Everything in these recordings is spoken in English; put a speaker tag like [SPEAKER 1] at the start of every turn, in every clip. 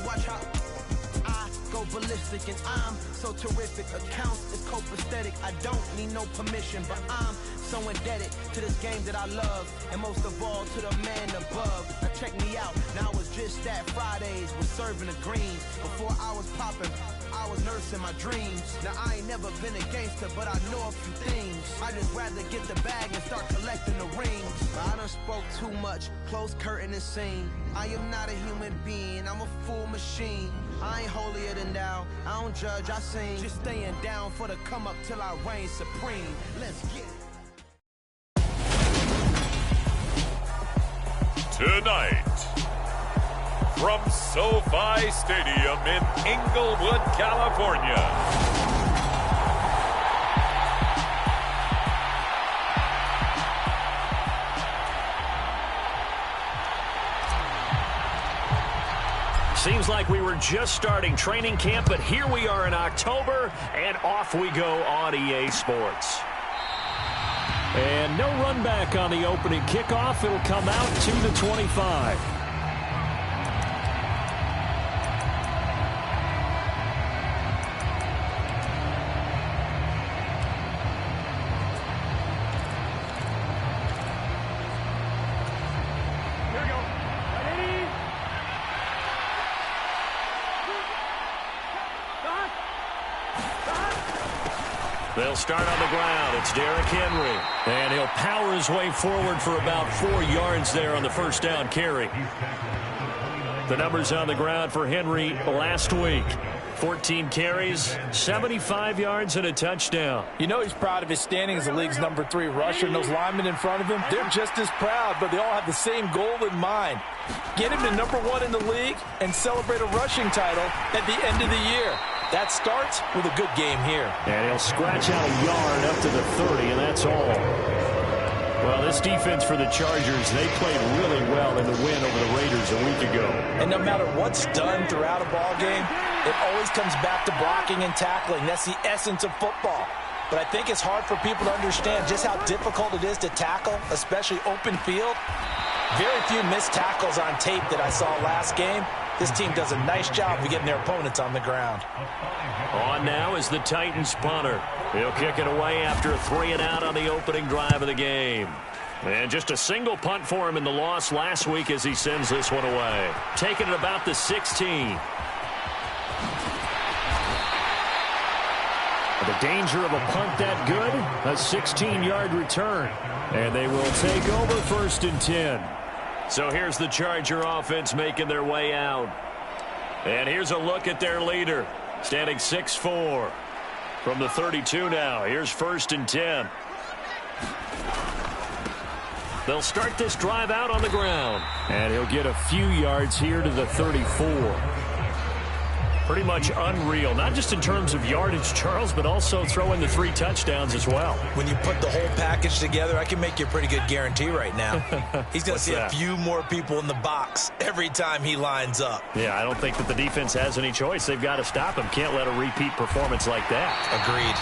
[SPEAKER 1] watch how I go ballistic, and I'm so terrific. Accounts is copacetic. I don't need no permission, but I'm so indebted to this game that I love, and most of all to the man above. Now check me out. Now it's just that Fridays was serving the greens. Before I was popping, I was nursing my dreams. Now I ain't never been a gangster, but I know a few things. I just rather get the bag and start collecting the rings. But I done spoke too much. Close curtain and scene. I am not a human being. I'm a full machine. I ain't holier than thou. I don't judge, I sing. Just staying down for the come up till I reign supreme. Let's get it.
[SPEAKER 2] Tonight, from SoFi Stadium in Inglewood, California,
[SPEAKER 3] seems like we were just starting training camp, but here we are in October, and off we go on EA Sports. And no run back on the opening kickoff. It'll come out to the 25. They'll start on the ground. It's Derrick Henry. And he'll power his way forward for about 4 yards there on the first down carry. The numbers on the ground for Henry last week. 14 carries, 75 yards, and a touchdown.
[SPEAKER 4] You know he's proud of his standing as the league's #3 rusher, and those linemen in front of him, they're just as proud, but they all have the same goal in mind. Get him to #1 in the league and celebrate a rushing title at the end of the year. That starts with a good game here.
[SPEAKER 3] And he'll scratch out a yard up to the 30, and that's all. Well, this defense for the Chargers, they played really well in the win over the Raiders a week ago.
[SPEAKER 4] And no matter what's done throughout a ball game, it always comes back to blocking and tackling. That's the essence of football. But I think it's hard for people to understand just how difficult it is to tackle, especially open field. Very few missed tackles on tape that I saw last game. This team does a nice job of getting their opponents on the ground.
[SPEAKER 3] On now is the Titans punter. He'll kick it away after a 3-and-out on the opening drive of the game. And just a single punt for him in the loss last week as he sends this one away. Taking it about the 16. The danger of a punt that good, a 16-yard return. And they will take over 1st and 10. So here's the Charger offense making their way out. And here's a look at their leader, standing 6'4". From the 32 now, here's 1st and 10. They'll start this drive out on the ground. And he'll get a few yards here to the 34. Pretty much unreal, not just in terms of yardage, Charles, but also throwing the 3 touchdowns as well.
[SPEAKER 4] When you put the whole package together, I can make you a pretty good guarantee right now. He's going to see a few more people in the box every time he lines up.
[SPEAKER 3] Yeah, I don't think that the defense has any choice. They've got to stop him. Can't let a repeat performance like that.
[SPEAKER 4] Agreed.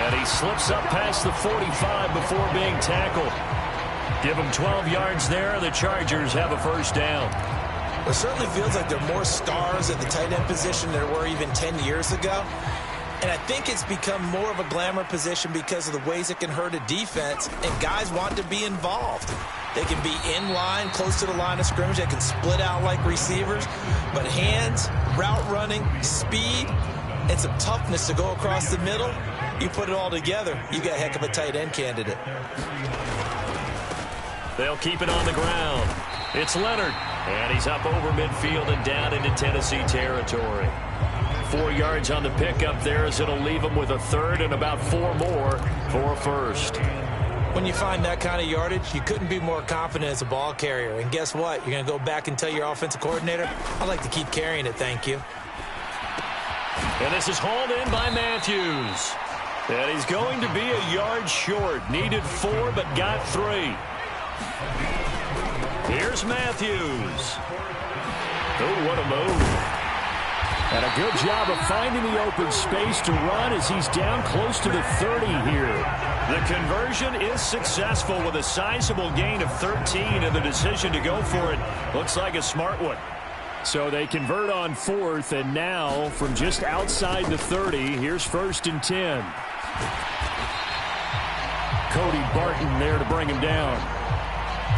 [SPEAKER 3] And he slips up past the 45 before being tackled. Give him 12 yards there. The Chargers have a 1st down.
[SPEAKER 4] It certainly feels like there are more stars at the tight end position than there were even 10 years ago. And I think it's become more of a glamour position because of the ways it can hurt a defense, and guys want to be involved. They can be in line, close to the line of scrimmage. They can split out like receivers. But hands, route running, speed, and some toughness to go across the middle, you put it all together, you got a heck of a tight end candidate.
[SPEAKER 3] They'll keep it on the ground. It's Leonard. And he's up over midfield and down into Tennessee territory. 4 yards on the pickup there as it'll leave him with a 3rd and about 4 more for a 1st.
[SPEAKER 4] When you find that kind of yardage, you couldn't be more confident as a ball carrier. And guess what? You're going to go back and tell your offensive coordinator, I'd like to keep carrying it, thank you.
[SPEAKER 3] And this is hauled in by Matthews. And he's going to be a yard short. Needed 4 but got 3. Here's Matthews. Oh, what a move. And a good job of finding the open space to run as he's down close to the 30 here. The conversion is successful with a sizable gain of 13, and the decision to go for it looks like a smart one. So they convert on 4th, and now from just outside the 30, here's 1st and 10. Cody Barton there to bring him down.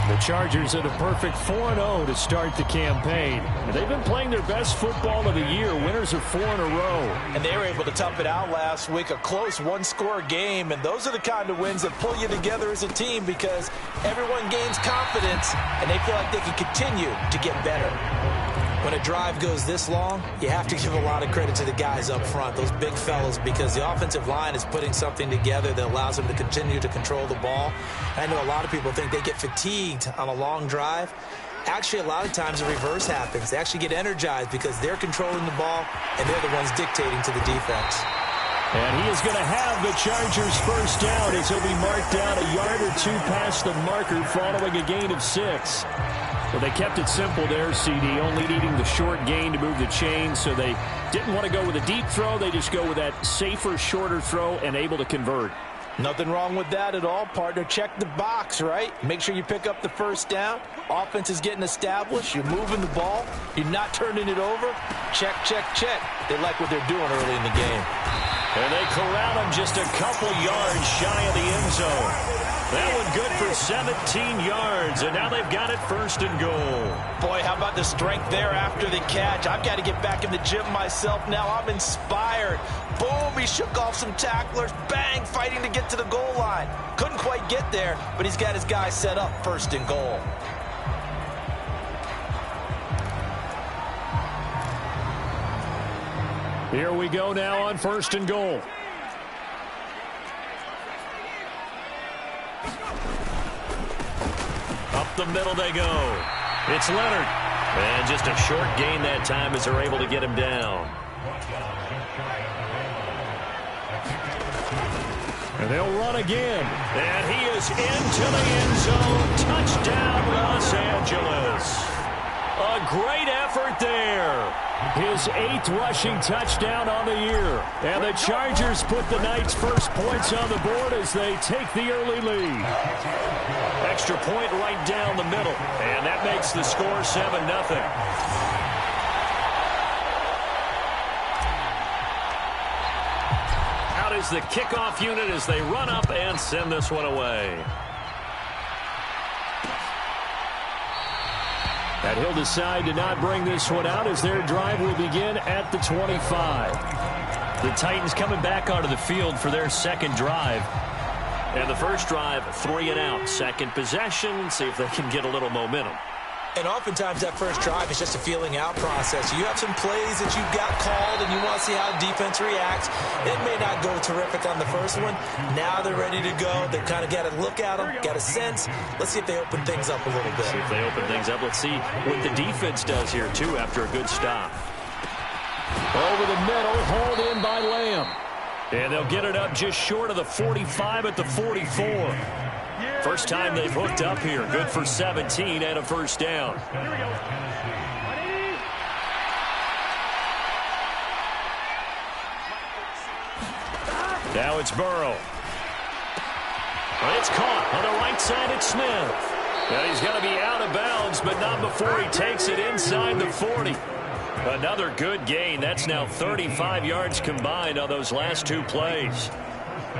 [SPEAKER 3] The Chargers are the perfect 4-0 to start the campaign. They've been playing their best football of the year. Winners are 4 in a row.
[SPEAKER 4] And they were able to tough it out last week, a close one-score game. And those are the kind of wins that pull you together as a team because everyone gains confidence and they feel like they can continue to get better. When a drive goes this long, you have to give a lot of credit to the guys up front, those big fellas, because the offensive line is putting something together that allows them to continue to control the ball. I know a lot of people think they get fatigued on a long drive. Actually, a lot of times the reverse happens. They actually get energized because they're controlling the ball and they're the ones dictating to the defense.
[SPEAKER 3] And he is going to have the Chargers first down as he'll be marked down a yard or two past the marker following a gain of 6. Well, they kept it simple there, CD, only needing the short gain to move the chain, so they didn't want to go with a deep throw. They just go with that safer, shorter throw and able to convert.
[SPEAKER 4] Nothing wrong with that at all, partner. Check the box, right? Make sure you pick up the first down. Offense is getting established. You're moving the ball. You're not turning it over. Check, check, check. They like what they're doing early in the game.
[SPEAKER 3] And they corral him just a couple yards shy of the end zone. That one good for 17 yards, and now they've got it 1st and goal.
[SPEAKER 4] Boy, how about the strength there after the catch? I've got to get back in the gym myself now. I'm inspired. Boom, he shook off some tacklers. Bang, fighting to get to the goal line. Couldn't quite get there, but he's got his guy set up 1st and goal.
[SPEAKER 3] Here we go now on 1st and goal. Up the middle they go. It's Leonard. And just a short gain that time as they're able to get him down. And they'll run again. And he is into the end zone. Touchdown, Los Angeles. A great effort there. His 8th rushing touchdown on the year. And the Chargers put the Knights' first points on the board as they take the early lead. Extra point right down the middle. And that makes the score 7-0. Out is the kickoff unit as they run up and send this one away. And he'll decide to not bring this one out as their drive will begin at the 25. The Titans coming back onto the field for their second drive. And the first drive, 3 and out. Second possession, see if they can get a little momentum.
[SPEAKER 4] And oftentimes that first drive is just a feeling out process. You have some plays that you've got called and you want to see how the defense reacts. It may not go terrific on the first one. Now they're ready to go. They've kind of got to look at them, got a sense. Let's see if they open things up a little bit.
[SPEAKER 3] See if they open things up. Let's see what the defense does here, too, after a good stop. Over the middle, hauled in by Lamb. And they'll get it up just short of the 45 at the 44. First time they've hooked up here. Good for 17 and a first down. Now it's Burrow. It's caught on the right side. It's Smith. And he's got to be out of bounds, but not before he takes it inside the 40. Another good gain. That's now 35 yards combined on those last 2 plays.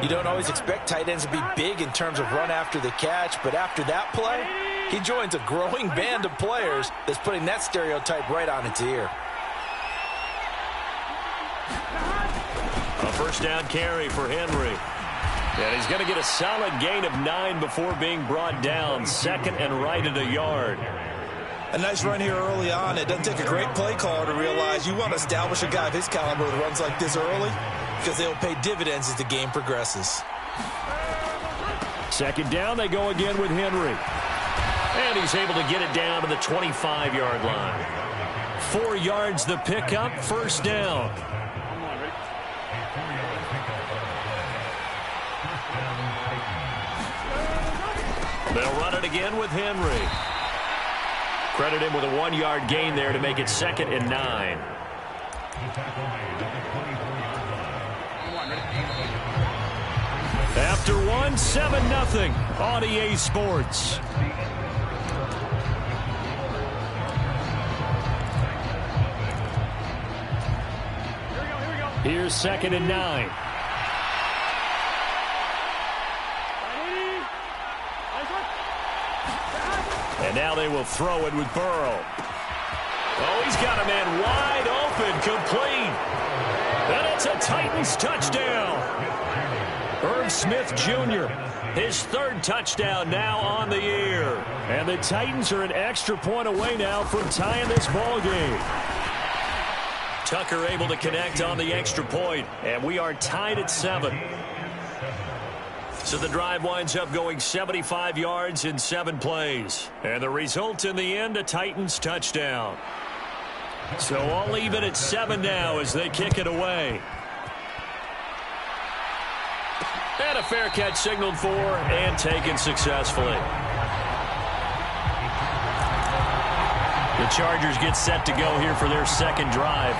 [SPEAKER 4] You don't always expect tight ends to be big in terms of run after the catch, but after that play, he joins a growing band of players that's putting that stereotype right on its ear.
[SPEAKER 3] A first down carry for Henry. And he's going to get a solid gain of 9 before being brought down. Second and right at a yard.
[SPEAKER 4] A nice run here early on. It doesn't take a great play caller to realize you want to establish a guy of his caliber who runs like this early, because they'll pay dividends as the game progresses.
[SPEAKER 3] Second down, they go again with Henry. And he's able to get it down to the 25-yard line. 4 yards the pickup, first down. They'll run it again with Henry. Credit him with a 1-yard gain there to make it 2nd and 9. After 1, 7-0 on EA Sports. Here's 2nd and 9. And now they will throw it with Burrow. Oh, he's got a man wide open, complete. And it's a Titans touchdown. Irv Smith Jr., his 3rd touchdown now on the year. And the Titans are an extra point away now from tying this ball game. Tucker able to connect on the extra point, and we are tied at 7. So the drive winds up going 75 yards in 7 plays. And the result in the end, a Titans touchdown. So all even at 7 now as they kick it away. And a fair catch signaled for and taken successfully. The Chargers get set to go here for their 2nd drive.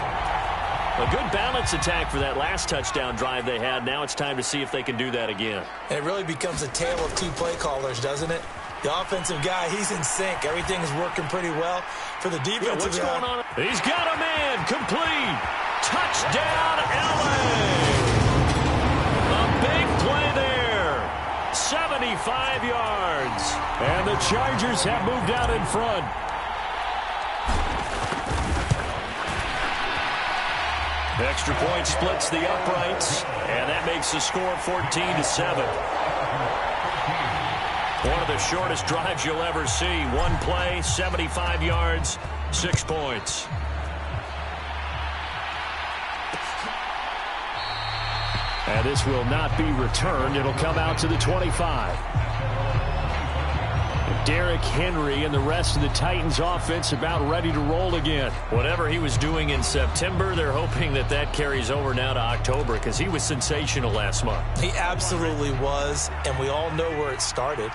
[SPEAKER 3] A good balance attack for that last touchdown drive they had. Now it's time to see if they can do that again.
[SPEAKER 4] And it really becomes a tale of 2 play callers, doesn't it? The offensive guy, he's in sync. Everything is working pretty well for the defensive guy.
[SPEAKER 3] What's going on? He's got a man. Complete. Touchdown, LA. A big play there. 75 yards. And the Chargers have moved out in front. Extra point splits the uprights, and that makes the score 14-7. One of the shortest drives you'll ever see. 1 play, 75 yards, 6 points. And this will not be returned. It'll come out to the 25. Derrick Henry and the rest of the Titans offense about ready to roll again. Whatever he was doing in September, they're hoping that that carries over now to October because he was sensational last month.
[SPEAKER 4] He absolutely was, and we all know where it started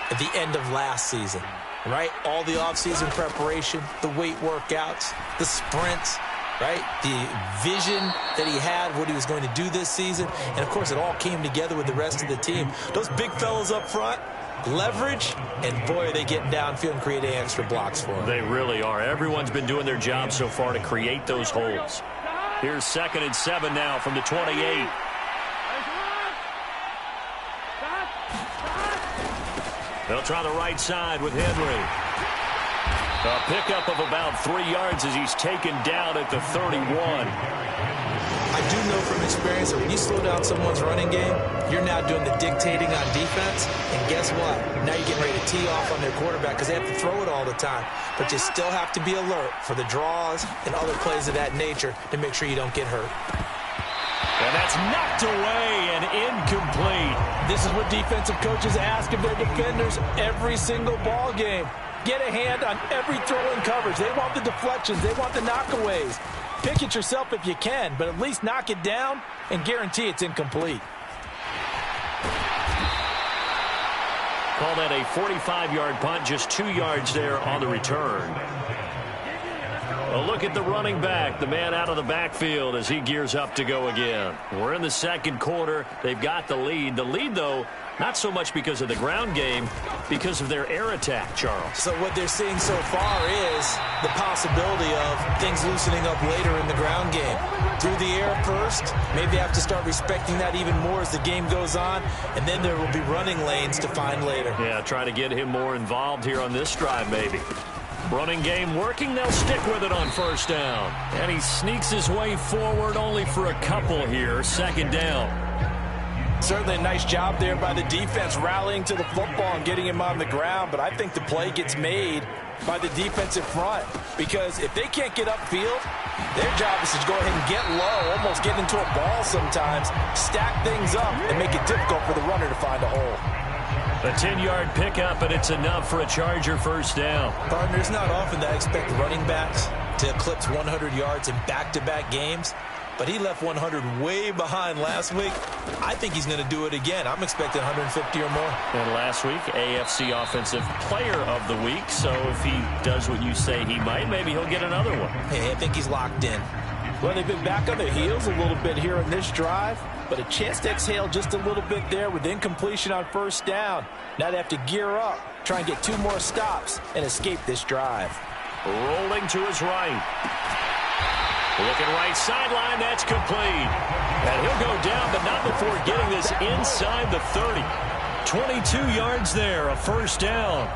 [SPEAKER 4] at the end of last season, right? All the offseason preparation, the weight workouts, the sprints, right? The vision that he had, what he was going to do this season, and of course it all came together with the rest of the team. Those big fellas up front, leverage, and boy, are they getting downfield and creating extra blocks for them.
[SPEAKER 3] They really are. Everyone's been doing their job so far to create those holes. Here's 2nd and 7 now from the 28. They'll try the right side with Henry. A pickup of about 3 yards as he's taken down at the 31.
[SPEAKER 4] I do know from experience that when you slow down someone's running game, you're now doing the dictating on defense. And guess what? Now you're getting ready to tee off on their quarterback because they have to throw it all the time. But you still have to be alert for the draws and other plays of that nature to make sure you don't get hurt.
[SPEAKER 3] And that's knocked away and incomplete.
[SPEAKER 5] This is what defensive coaches ask of their defenders every single ball game. Get a hand on every throw in coverage. They want the deflections. They want the knockaways. Pick it yourself if you can, but at least knock it down and guarantee it's incomplete.
[SPEAKER 3] Call that a 45-yard punt, just 2 yards there on the return. A look at the running back, the man out of the backfield as he gears up to go again. We're in the 2nd quarter. They've got the lead. The lead, though, not so much because of the ground game, because of their air attack, Charles.
[SPEAKER 4] So what they're seeing so far is the possibility of things loosening up later in the ground game. Through the air first, maybe have to start respecting that even more as the game goes on, and then there will be running lanes to find later.
[SPEAKER 3] Yeah, try to get him more involved here on this drive, maybe. Running game working, they'll stick with it on 1st down. And he sneaks his way forward only for a couple here, 2nd down.
[SPEAKER 5] Certainly a nice job there by the defense rallying to the football and getting him on the ground, but I think the play gets made by the defensive front because if they can't get upfield, their job is to go ahead and get low, almost get into a ball sometimes, stack things up, and make it difficult for the runner to find a hole.
[SPEAKER 3] A 10-yard pickup, and it's enough for a Charger 1st down.
[SPEAKER 4] Partner, it's not often that I expect running backs to eclipse 100 yards in back-to-back games, but he left 100 way behind last week. I think he's going to do it again. I'm expecting 150 or more.
[SPEAKER 3] And last week, AFC Offensive Player of the Week, so if he does what you say he might, maybe he'll get another one.
[SPEAKER 4] Hey, I think he's locked in.
[SPEAKER 5] Well, they've been back on their heels a little bit here in this drive, but a chance to exhale just a little bit there with incompletion on 1st down. Now they have to gear up, try and get 2 more stops, and escape this drive.
[SPEAKER 3] Rolling to his right. Looking right sideline, that's complete. And he'll go down, but not before getting this inside the 30. 22 yards there, a first down.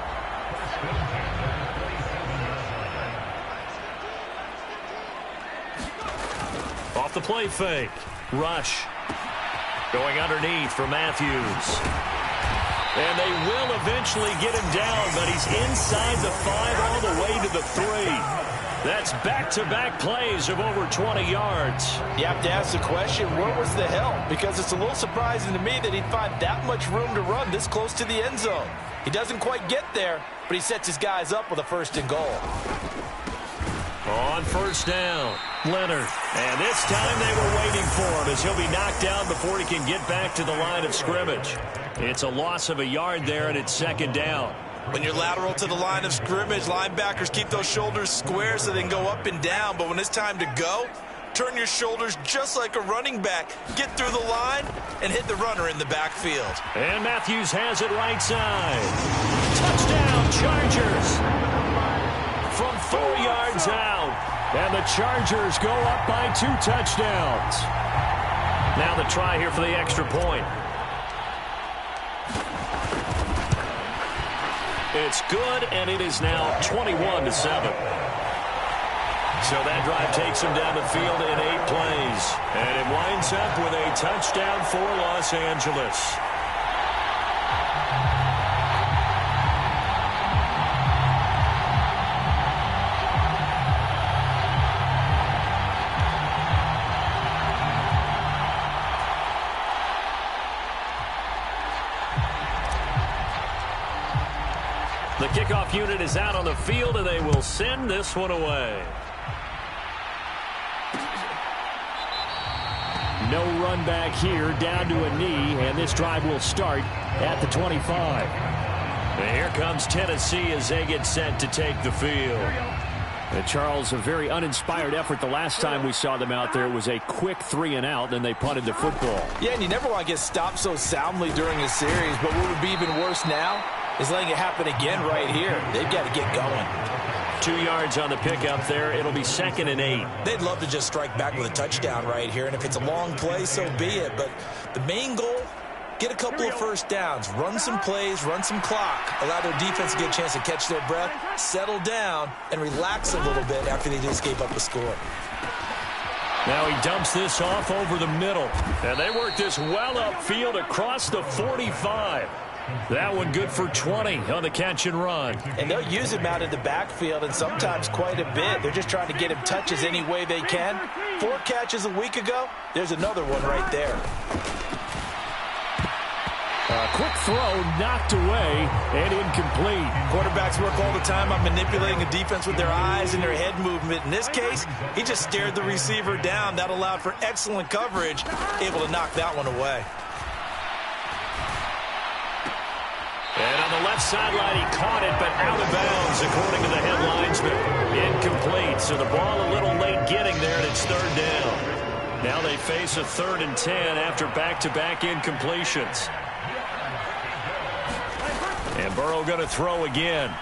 [SPEAKER 3] Off the play fake. Rush. Going underneath for Matthews. And they will eventually get him down, but he's inside the 5 all the way to the 3. That's back-to-back plays of over 20 yards.
[SPEAKER 5] You have to ask the question, where was the help? Because it's a little surprising to me that he'd find that much room to run this close to the end zone. He doesn't quite get there, but he sets his guys up with a 1st and goal.
[SPEAKER 3] On first down, Leonard. And this time they were waiting for him as he'll be knocked down before he can get back to the line of scrimmage. It's a loss of a yard there, and it's 2nd down.
[SPEAKER 4] When you're lateral to the line of scrimmage, linebackers keep those shoulders square so they can go up and down. But when it's time to go, turn your shoulders just like a running back. Get through the line and hit the runner in the backfield.
[SPEAKER 3] And Matthews has it right side. Touchdown, Chargers. From 4 yards out. And the Chargers go up by 2 touchdowns. Now the try here for the extra point. It's good, and it is now 21-7. So that drive takes him down the field in 8 plays. And it winds up with a touchdown for Los Angeles. The kickoff unit is out on the field, and they will send this one away. No run back here, down to a knee, and this drive will start at the 25. And here comes Tennessee as they get set to take the field. Charles, a very uninspired effort the last time we saw them out there. It was a quick 3 and out, then they punted the football.
[SPEAKER 5] Yeah, and you never want to get stopped so soundly during a series, but what would be even worse now is letting it happen again right here. They've got to get going.
[SPEAKER 3] 2 yards on the pickup there. It'll be 2nd and 8.
[SPEAKER 4] They'd love to just strike back with a touchdown right here, and if it's a long play, so be it. But the main goal, get a couple of first downs, run some plays, run some clock, allow their defense to get a chance to catch their breath, settle down, and relax a little bit after they just gave up a score.
[SPEAKER 3] Now he dumps this off over the middle, and they work this well upfield across the 45. That one good for 20 on the catch and run.
[SPEAKER 5] And they'll use him out in the backfield, and sometimes quite a bit. They're just trying to get him touches any way they can. 4 catches a week ago. There's another one right there.
[SPEAKER 3] A quick throw knocked away and incomplete.
[SPEAKER 4] Quarterbacks work all the time on manipulating a defense with their eyes and their head movement. In this case, he just stared the receiver down. That allowed for excellent coverage, able to knock that one away.
[SPEAKER 3] And on the left sideline, he caught it, but out of bounds, according to the head linesman. Incomplete, so the ball a little late getting there, and it's 3rd down. Now they face a 3rd and 10 after back-to-back incompletions. And Burrow going to throw again.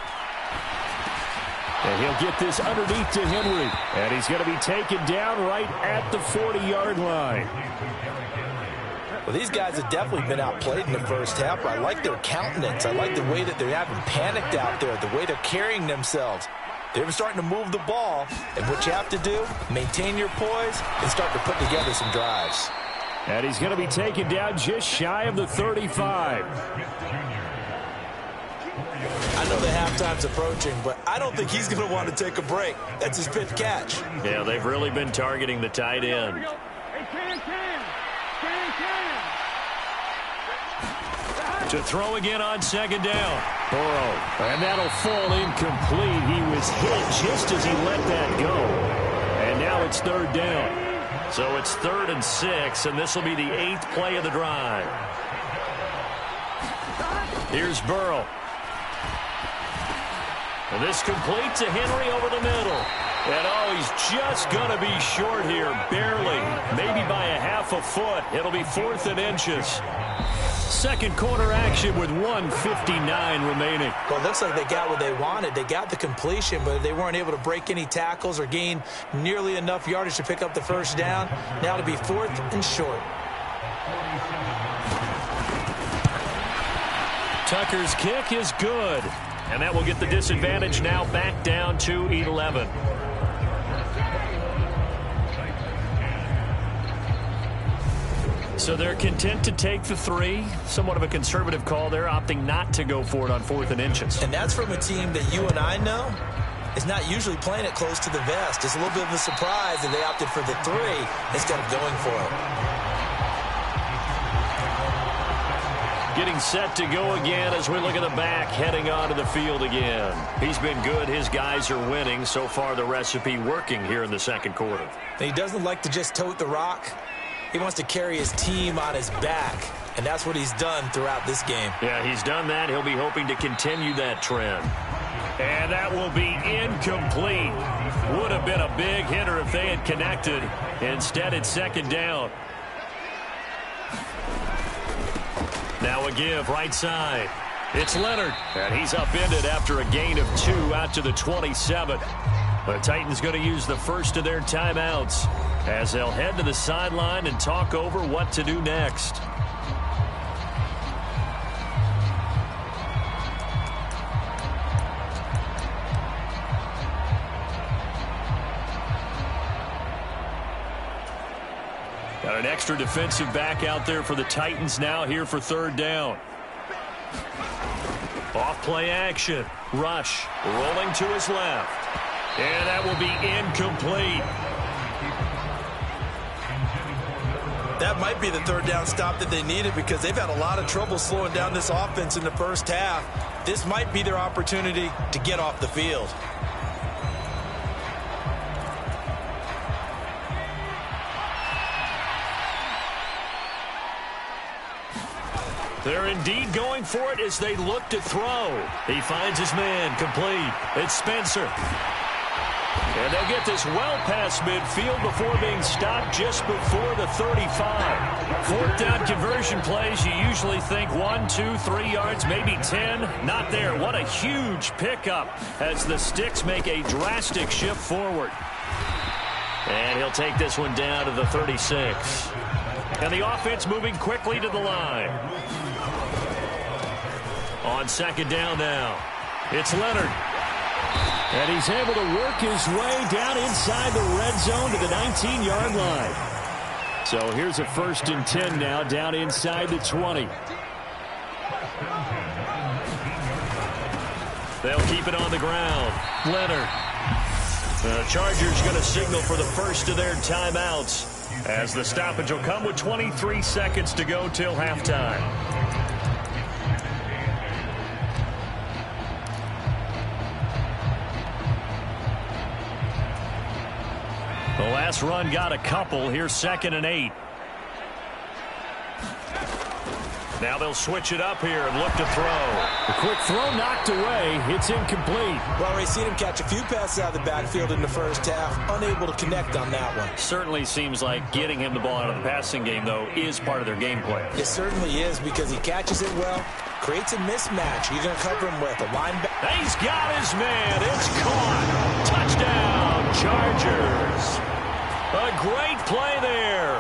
[SPEAKER 3] And he'll get this underneath to Henry. And he's going to be taken down right at the 40-yard line.
[SPEAKER 5] Well, these guys have definitely been outplayed in the first half. I like their countenance. I like the way that they're having panicked out there, the way they're carrying themselves. They're starting to move the ball, and what you have to do, maintain your poise and start to put together some drives.
[SPEAKER 3] And he's going to be taken down just shy of the 35.
[SPEAKER 4] I know the halftime's approaching, but I don't think he's going to want to take a break. That's his 5th catch.
[SPEAKER 3] Yeah, they've really been targeting the tight end. To throw again on 2nd down. Burrow. And that'll fall incomplete. He was hit just as he let that go. And now it's 3rd down. So it's 3rd and 6, and this will be the 8th play of the drive. Here's Burrow. And this complete to Henry over the middle. And oh, he's just going to be short here, barely, maybe by a half a foot. It'll be 4th and inches. Second quarter action with 1:59 remaining.
[SPEAKER 4] Well, it looks like they got what they wanted. They got the completion, but they weren't able to break any tackles or gain nearly enough yardage to pick up the first down. Now to be 4th and short.
[SPEAKER 3] Tucker's kick is good. And that will get the disadvantage now back down to 11. So they're content to take the 3. Somewhat of a conservative call there, opting not to go for it on 4th and inches.
[SPEAKER 4] And that's from a team that you and I know is not usually playing it close to the vest. It's a little bit of a surprise that they opted for the 3 instead of going for it.
[SPEAKER 3] Getting set to go again as we look at the back, heading onto the field again. He's been good. His guys are winning. So far, the recipe working here in the second quarter.
[SPEAKER 4] And he doesn't like to just tote the rock. He wants to carry his team on his back, and that's what he's done throughout this game.
[SPEAKER 3] Yeah, he's done that. He'll be hoping to continue that trend. And that will be incomplete. Would have been a big hitter if they had connected. Instead, it's second down. Now a give, right side. It's Leonard, and he's upended after a gain of 2 out to the 27. The Titans going to use the first of their timeouts as they'll head to the sideline and talk over what to do next. Got an extra defensive back out there for the Titans now here for third down. Off play action. Rush. Rolling to his left. And that will be incomplete.
[SPEAKER 4] That might be the third down stop that they needed because they've had a lot of trouble slowing down this offense in the first half. This might be their opportunity to get off the field.
[SPEAKER 3] They're indeed going for it as they look to throw. He finds his man, complete. It's Spencer. And they'll get this well past midfield before being stopped just before the 35. Fourth down conversion plays, you usually think 1, 2, 3 yards, maybe 10. Not there. What a huge pickup as the Sticks make a drastic shift forward. And he'll take this one down to the 36. And the offense moving quickly to the line. On second down now, it's Leonard. And he's able to work his way down inside the red zone to the 19-yard line. So here's a 1st and 10 now down inside the 20. They'll keep it on the ground. Leonard. The Chargers going to signal for the first of their timeouts as the stoppage will come with 23 seconds to go till halftime. The last run got a couple. Here's 2nd and 8. Now they'll switch it up here and look to throw. A quick throw knocked away. It's incomplete.
[SPEAKER 4] Well, we've seen him catch a few passes out of the backfield in the first half. Unable to connect on that one.
[SPEAKER 3] Certainly seems like getting him the ball out of the passing game, though, is part of their game plan.
[SPEAKER 4] It certainly is because he catches it well, creates a mismatch. You're going to cover him with a linebacker.
[SPEAKER 3] He's got his man. It's caught. Touchdown, Chargers. A great play there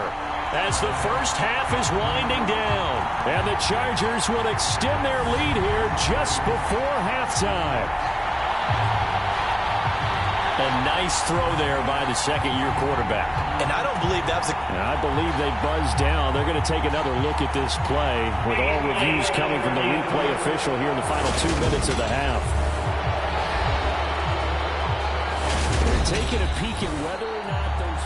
[SPEAKER 3] as the first half is winding down. And the Chargers will extend their lead here just before halftime. A nice throw there by the second-year quarterback.
[SPEAKER 4] And I don't believe that's
[SPEAKER 3] I believe they buzzed down. They're going to take another look at this play with all reviews coming from the replay official here in the final 2 minutes of the half. They're taking a peek at whether or not those...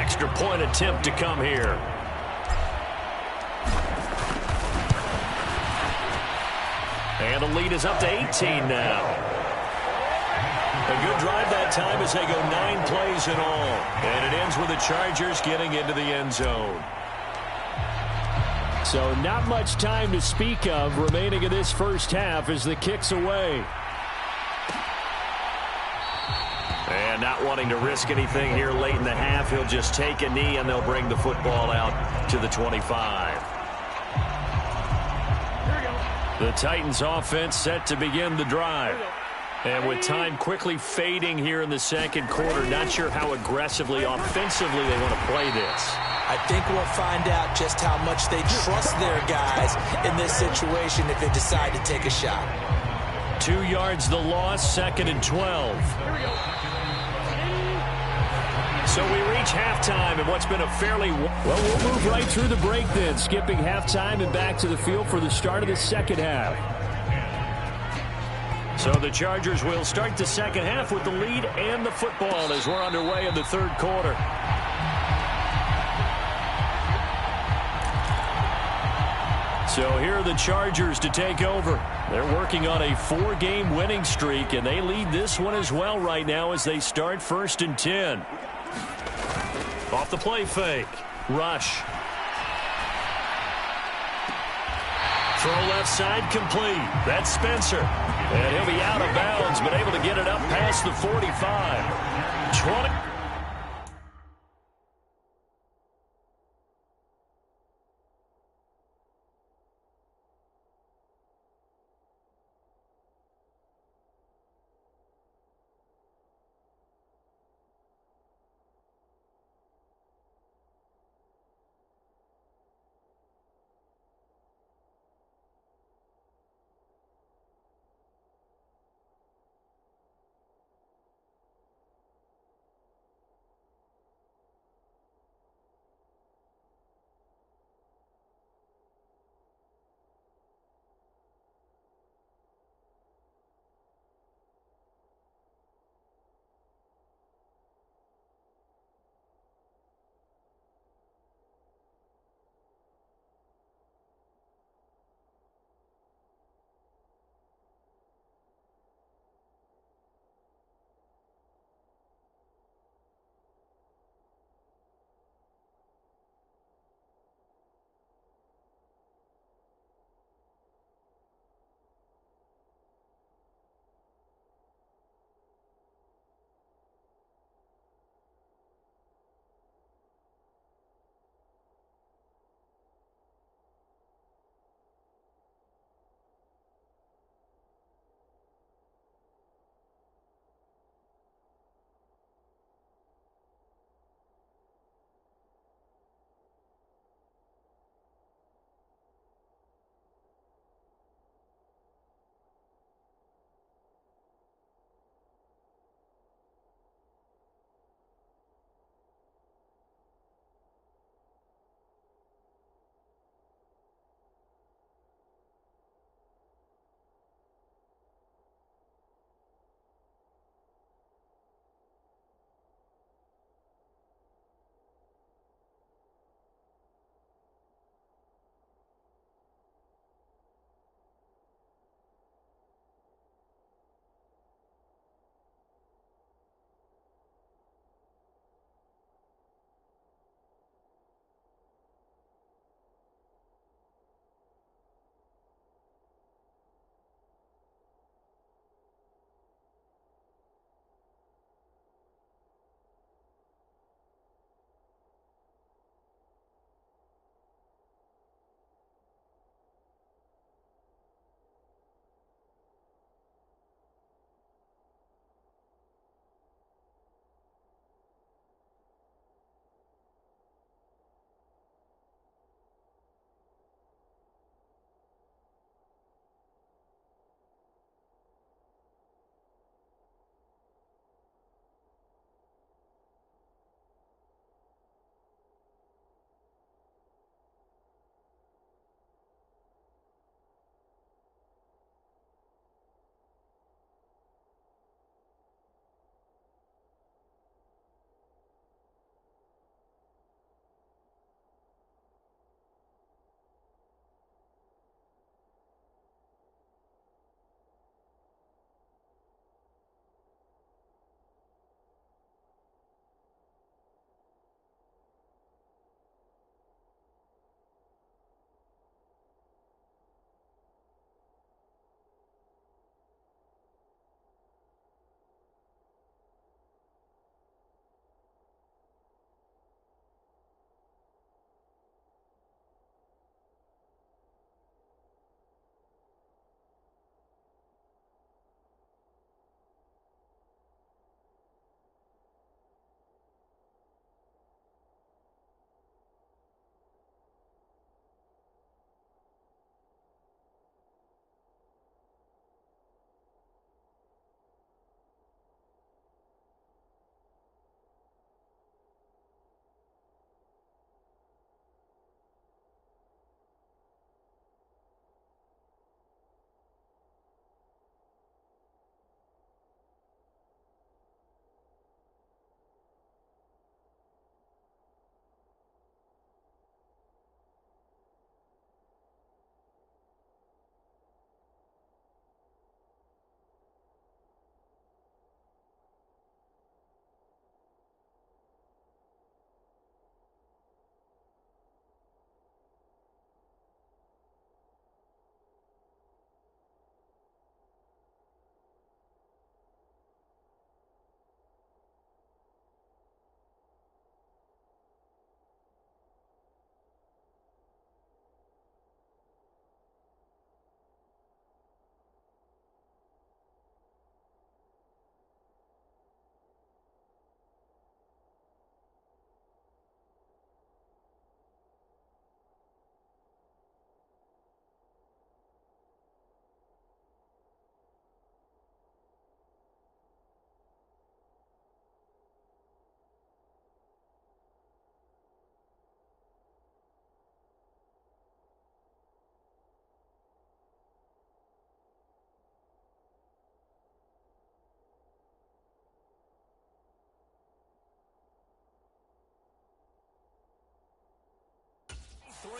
[SPEAKER 3] Extra point attempt to come here. And the lead is up to 18 now. A good drive that time as they go 9 plays in all. And it ends with the Chargers getting into the end zone.
[SPEAKER 6] So not much time to speak of remaining in this first half as the kick's away.
[SPEAKER 3] And not wanting to risk anything here late in the half, he'll just take a knee and they'll bring the football out to the 25. The Titans offense set to begin the drive. And with time quickly fading here in the second quarter, not sure how aggressively, offensively they want to play this.
[SPEAKER 4] I think we'll find out just how much they trust their guys in this situation if they decide to take a shot.
[SPEAKER 3] 2 yards the loss, 2nd and 12. So we reach halftime in what's been a fairly...
[SPEAKER 6] Well, we'll move right through the break then, skipping halftime and back to the field for the start of the second half.
[SPEAKER 3] So the Chargers will start the second half with the lead and the football as we're underway in the third quarter. So here are the Chargers to take over. They're working on a 4-game winning streak, and they lead this one as well right now as they start 1st and 10. Off the play fake. Rush. Throw left side complete. That's Spencer. And he'll be out of bounds, but able to get it up past the 45. 20.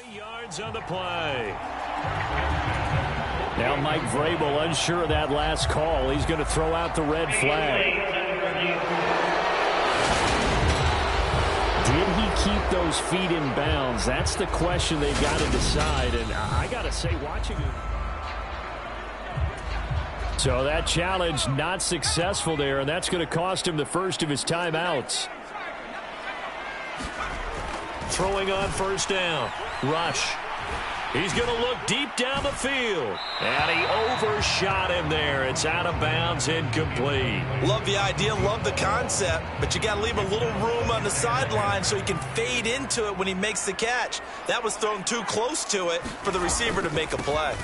[SPEAKER 3] 3 yards on the play.
[SPEAKER 6] Now Mike Vrabel unsure of that last call. He's going to throw out the red flag. Did he keep those feet in bounds? That's the question they've got to decide. And I got to say, watching him. So that challenge not successful there, and that's going to cost him the first of his timeouts.
[SPEAKER 3] Throwing on first down. Rush. He's going to look deep down the field. And he overshot him there. It's out of bounds, incomplete.
[SPEAKER 4] Love the idea, love the concept, but you got to leave a little room on the sideline so he can fade into it when he makes the catch. That was thrown too close to it for the receiver to make a play.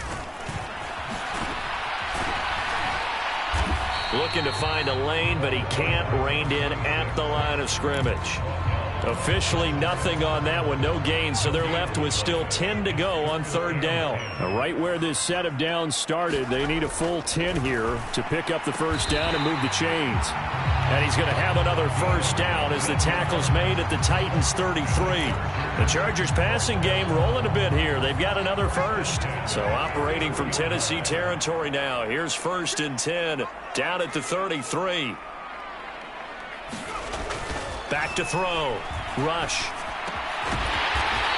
[SPEAKER 3] Looking to find a lane, but he can't. Reined in at the line of scrimmage. Officially nothing on that one, no gain, so they're left with still 10 to go on third down.
[SPEAKER 6] Right where this set of downs started, they need a full 10 here to pick up the first down and move the chains. And he's going to have another first down as the tackle's made at the Titans' 33. The Chargers passing game rolling a bit here. They've got another first. So operating from Tennessee territory now. Here's 1st and 10 down at the 33. Back to throw. Rush.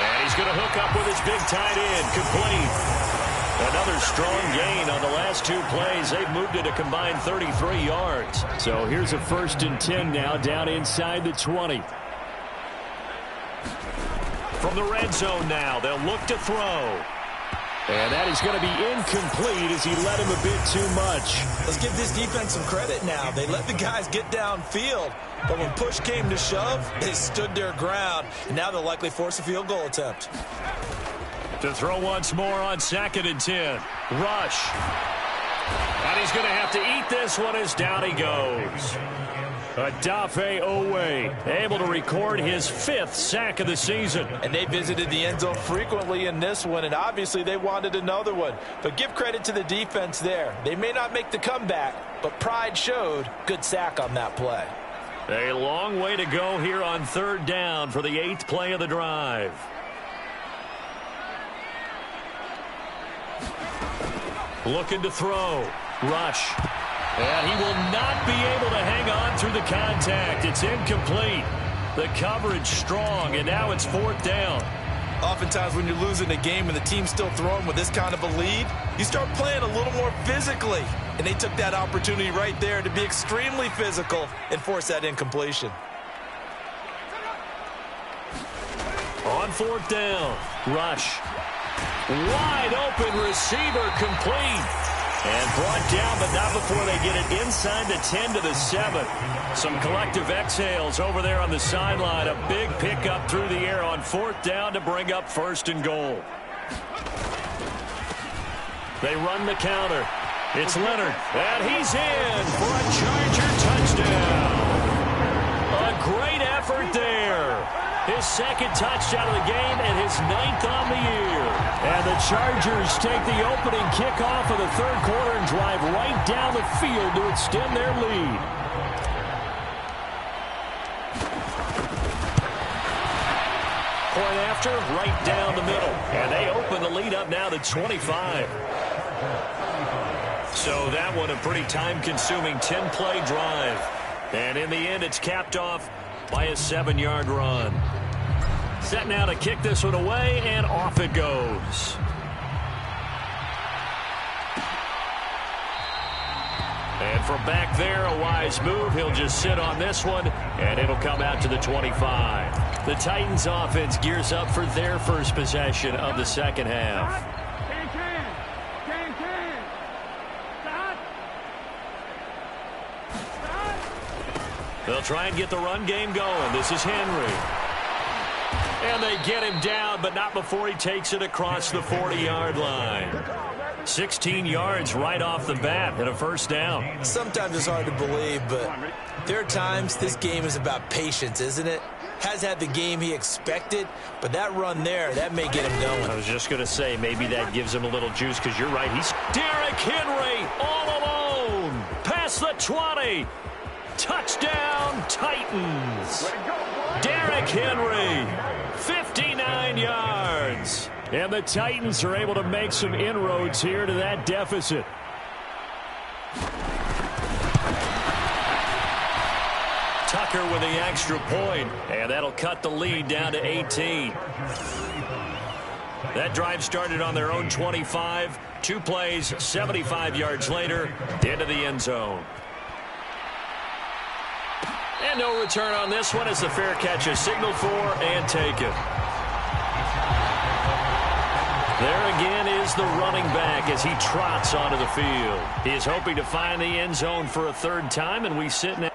[SPEAKER 6] And he's going to hook up with his big tight end. Complete. Another strong gain on the last 2 plays. They've moved it a combined 33 yards. So here's a 1st and 10 now down inside the 20.
[SPEAKER 3] From the red zone now, they'll look to throw.
[SPEAKER 6] And that is going to be incomplete as he led him a bit too much.
[SPEAKER 4] Let's give this defense some credit now. They let the guys get downfield, but when push came to shove, they stood their ground, and now they'll likely force a field goal attempt.
[SPEAKER 3] To throw once more on 2nd and 10. Rush. And he's going to have to eat this one as down he goes. Odafe Owe able to record his 5th sack of the season.
[SPEAKER 5] And they visited the end zone frequently in this one, and obviously they wanted another one. But give credit to the defense there. They may not make the comeback, but pride showed. Good sack on that play.
[SPEAKER 3] A long way to go here on third down for the 8th play of the drive. Looking to throw. Rush. And he will not be able to hang on through the contact. It's incomplete. The coverage strong, and now it's 4th down.
[SPEAKER 4] Oftentimes when you're losing a game and the team's still throwing with this kind of a lead, you start playing a little more physically. And they took that opportunity right there to be extremely physical and force that incompletion.
[SPEAKER 3] On 4th down, Rush. Wide open receiver, complete. And brought down, but not before they get it inside the 10 to the 7. Some collective exhales over there on the sideline. A big pickup through the air on 4th down to bring up 1st and goal. They run the counter. It's Leonard, and he's in for a Charger touchdown. A great effort there. His 2nd touchdown of the game and his 9th on the year. And the Chargers take the opening kickoff of the 3rd quarter and drive right down the field to extend their lead. Point after, right down the middle. And they open the lead up now to 25. So that one a pretty time-consuming 10-play drive. And in the end, it's capped off by a 7-yard run. Set now to kick this one away, and off it goes. And from back there, a wise move. He'll just sit on this one, and it'll come out to the 25. The Titans offense gears up for their first possession of the second half. They'll try and get the run game going. This is Henry. And they get him down, but not before he takes it across the 40-yard line. 16 yards right off the bat and a first down.
[SPEAKER 4] Sometimes it's hard to believe, but there are times this game is about patience, isn't it? Has had the game he expected, but that run there, that may get him going.
[SPEAKER 3] I was just going to say, maybe that gives him a little juice, because you're right. He's Derrick Henry all alone. Past the 20. Touchdown, Titans. Derrick Henry, 59 39 yards. And the Titans are able to make some inroads here to that deficit. Tucker with the extra point, and that'll cut the lead down to 18. That drive started on their own 25. 2 plays, 75 yards later, into the end zone. And no return on this one as the fair catch is signaled for and taken. There again is the running back as he trots onto the field. He is hoping to find the end zone for a third time, and we sit now.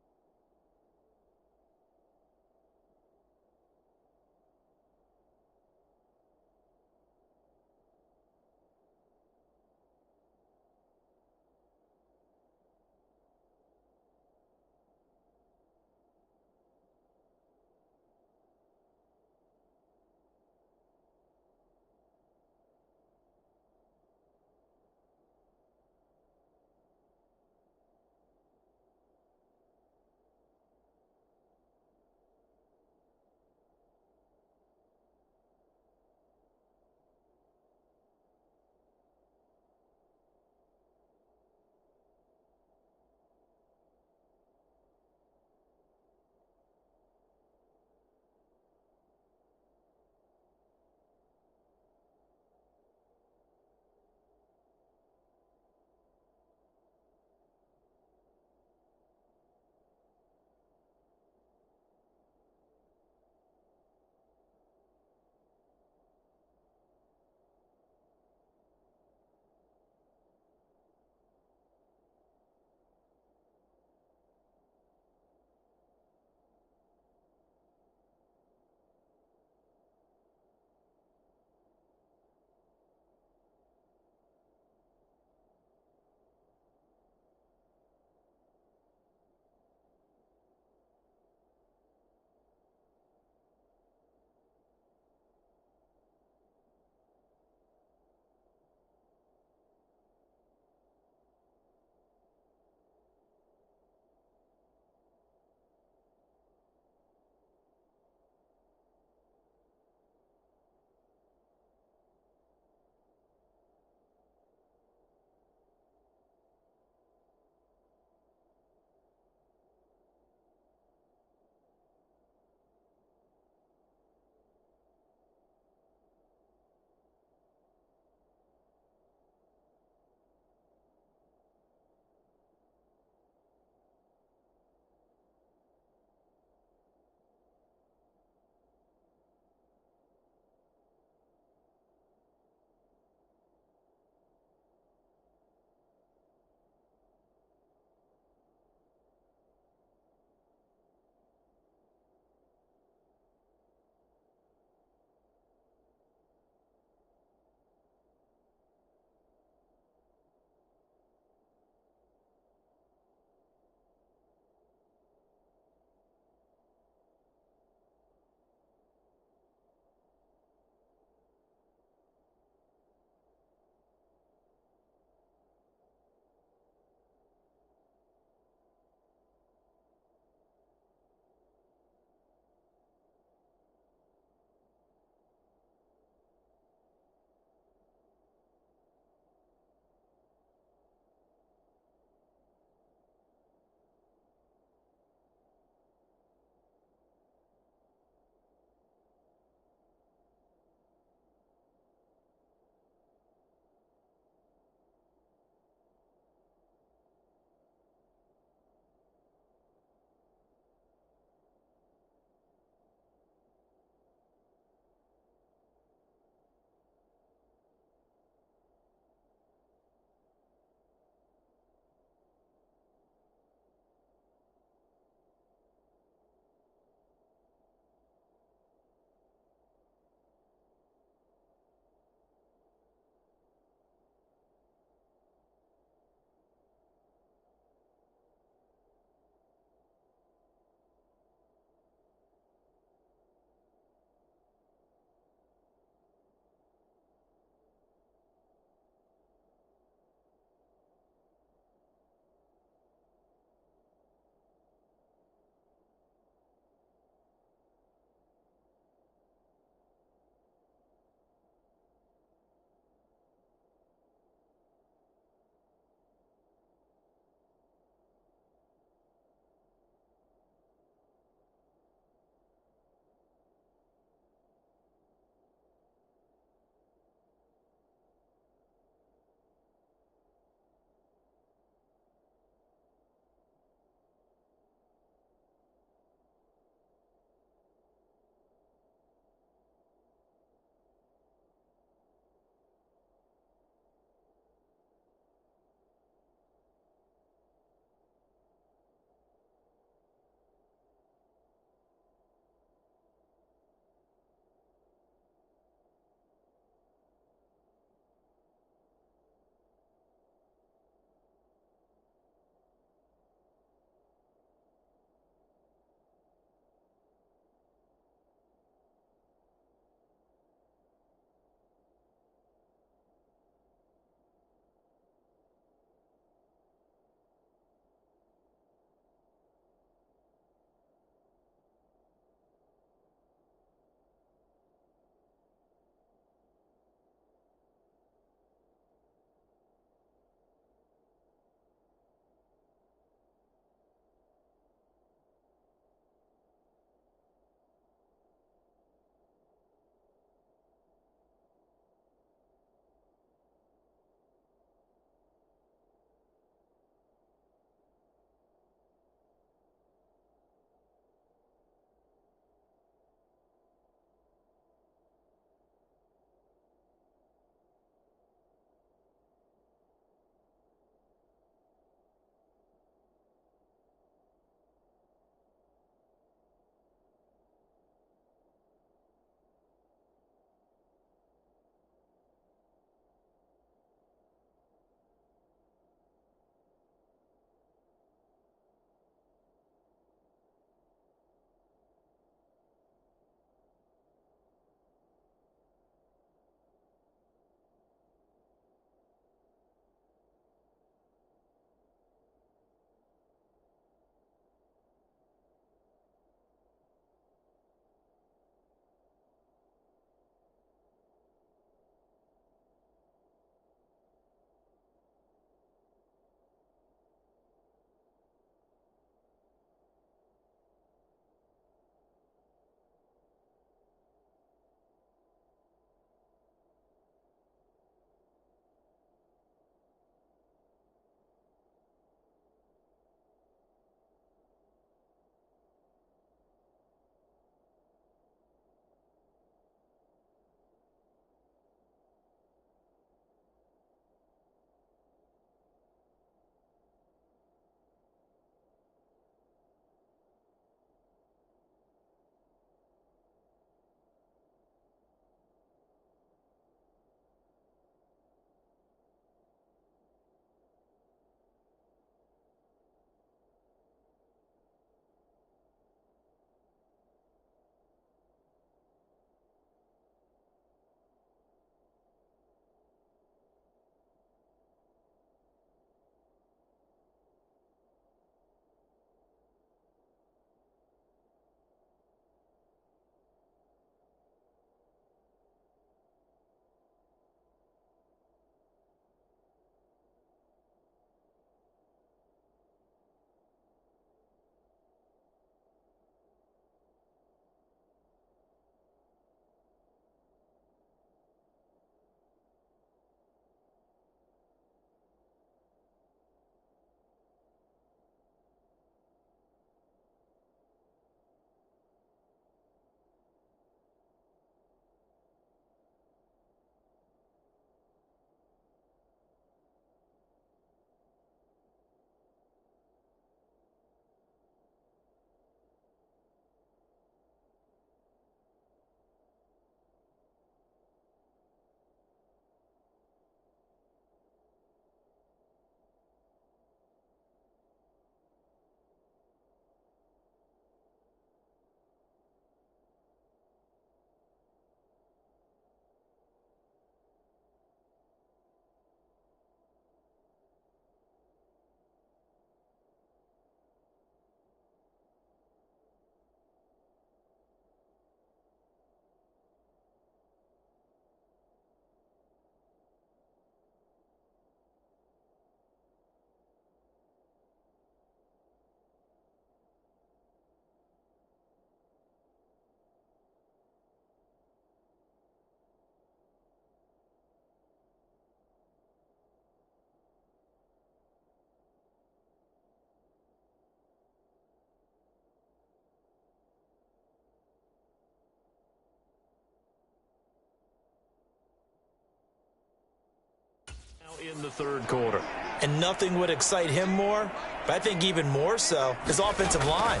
[SPEAKER 6] in the third quarter.
[SPEAKER 4] And nothing would excite him more, but I think even more so, his offensive line.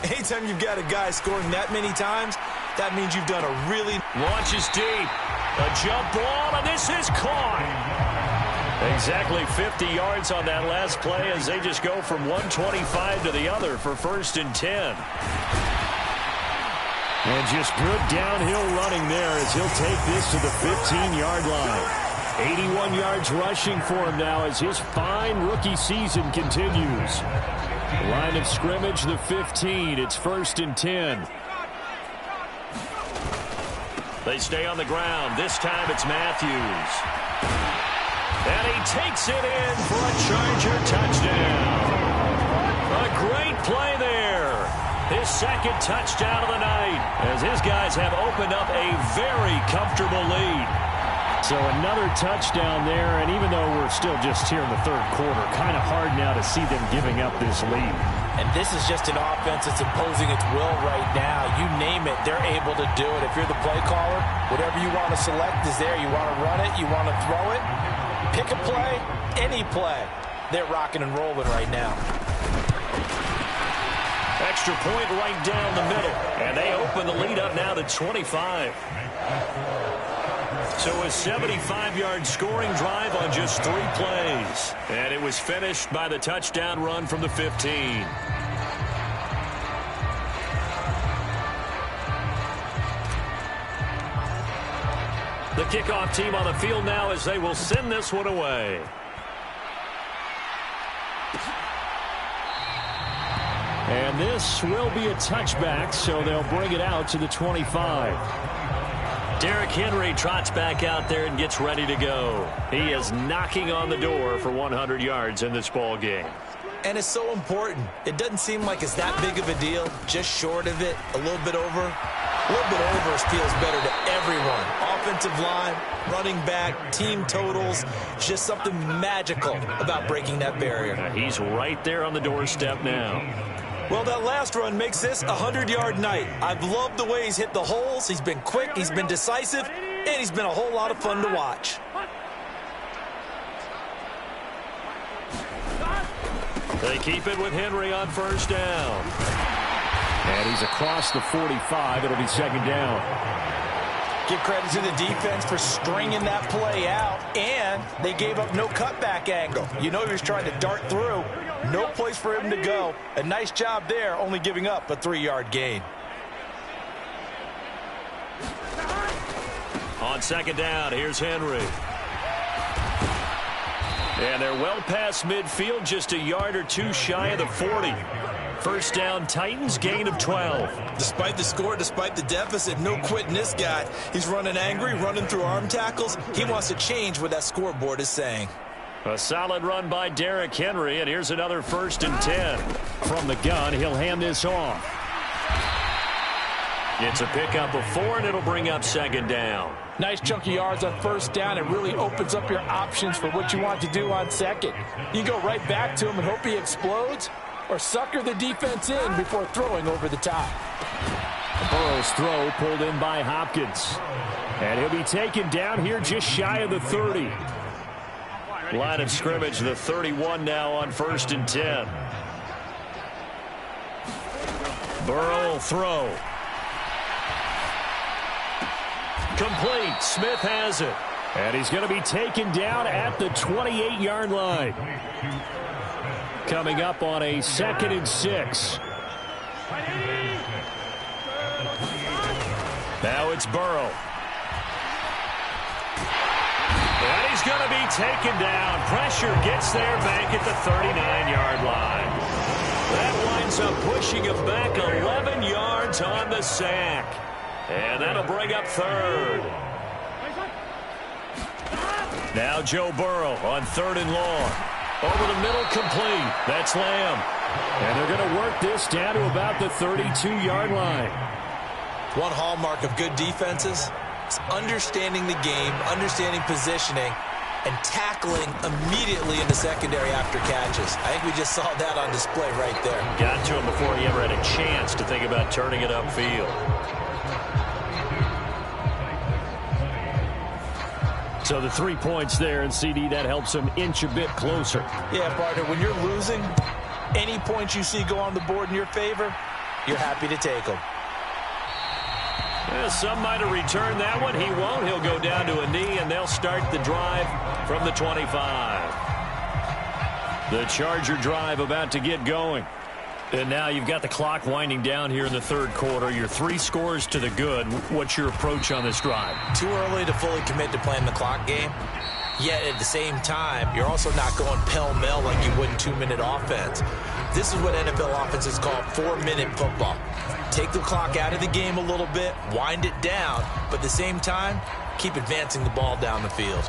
[SPEAKER 4] Anytime you've got a guy scoring that many times, that means you've done a really...
[SPEAKER 6] Launches deep. A jump ball, and this is caught. Exactly 50 yards on that last play as they just go from 125 to the other for 1st and 10. And just good downhill running there as he'll take this to the 15-yard line. 81 yards rushing for him now as his fine rookie season continues. Line of scrimmage, the 15. It's 1st and 10. They stay on the ground. This time it's Matthews. And he takes it in for a Charger touchdown. A great play there. His second touchdown of the night as his guys have opened up a very comfortable lead. So another touchdown there, and even though we're still just here in the third quarter, kind of hard now to see them giving up this lead.
[SPEAKER 5] And this is just an offense that's imposing its will right now. You name it, they're able to do it. If you're the play caller, whatever you want to select is there. You want to run it, you want to throw it, pick a play, any play. They're rocking and rolling right now.
[SPEAKER 6] Extra point right down the middle, and they open the lead up now to 25. So a 75-yard scoring drive on just 3 plays. And it was finished by the touchdown run from the 15. The kickoff team on the field now as they will send this one away. And this will be a touchback, so they'll bring it out to the 25. Derrick Henry trots back out there and gets ready to go. He is knocking on the door for 100 yards in this ball game.
[SPEAKER 4] And it's so important. It doesn't seem like it's that big of a deal. Just short of it, a little bit over. A little bit over feels better to everyone. Offensive line, running back, team totals. Just something magical about breaking that barrier.
[SPEAKER 6] He's right there on the doorstep now.
[SPEAKER 4] Well, that last run makes this a 100-yard night. I've loved the way he's hit the holes. He's been quick, he's been decisive, and he's been a whole lot of fun to watch.
[SPEAKER 6] They keep it with Henry on 1st down. And he's across the 45. It'll be 2nd down.
[SPEAKER 5] Give credit to the defense for stringing that play out, and they gave up no cutback angle. You know he was trying to dart through. No place for him to go. A nice job there, only giving up a 3-yard gain.
[SPEAKER 6] On 2nd down, here's Henry. And they're well past midfield, just a yard or 2 shy of the 40. 1st down, Titans, gain of 12.
[SPEAKER 4] Despite the score, despite the deficit, no quitting this guy. He's running angry, running through arm tackles. He wants to change what that scoreboard is saying.
[SPEAKER 6] A solid run by Derrick Henry, and here's another 1st and 10.
[SPEAKER 3] From the gun, he'll hand this off.
[SPEAKER 6] It's a pickup of 4, and it'll bring up 2nd down.
[SPEAKER 5] Nice chunky yards on 1st down. It really opens up your options for what you want to do on 2nd. You go right back to him and hope he explodes, or sucker the defense in before throwing over the top.
[SPEAKER 3] Burrow's throw pulled in by Hopkins. And he'll be taken down here just shy of the 30.
[SPEAKER 6] Line of scrimmage, the 31 now on 1st and 10. Burrow will throw. Complete. Smith has it.
[SPEAKER 3] And he's going to be taken down at the 28-yard line. Coming up on a 2nd and 6.
[SPEAKER 6] Now it's Burrow. And he's going to be taken down. Pressure gets there back at the 39-yard line. That winds up pushing him back 11 yards on the sack. And that'll bring up 3rd. Now Joe Burrow on 3rd and long. Over the middle, complete. That's Lamb.
[SPEAKER 3] And they're going to work this down to about the 32-yard line.
[SPEAKER 4] One hallmark of good defenses is understanding the game, understanding positioning, and tackling immediately in the secondary after catches. I think we just saw that on display right there.
[SPEAKER 6] Got to him before he ever had a chance to think about turning it upfield. So the 3 points there, and CD, that helps them inch a bit closer.
[SPEAKER 5] Yeah, partner, when you're losing, any points you see go on the board in your favor, you're happy to take them.
[SPEAKER 6] Yeah, some might have returned that one. He won't. He'll go down to a knee, and they'll start the drive from the 25. The Charger drive about to get going. And now you've got the clock winding down here in the third quarter. You're 3 scores to the good. What's your approach on this drive?
[SPEAKER 4] Too early to fully commit to playing the clock game. Yet at the same time, you're also not going pell-mell like you would in 2-minute offense. This is what NFL offenses call 4-minute football. Take the clock out of the game a little bit, wind it down, but at the same time, keep advancing the ball down the field.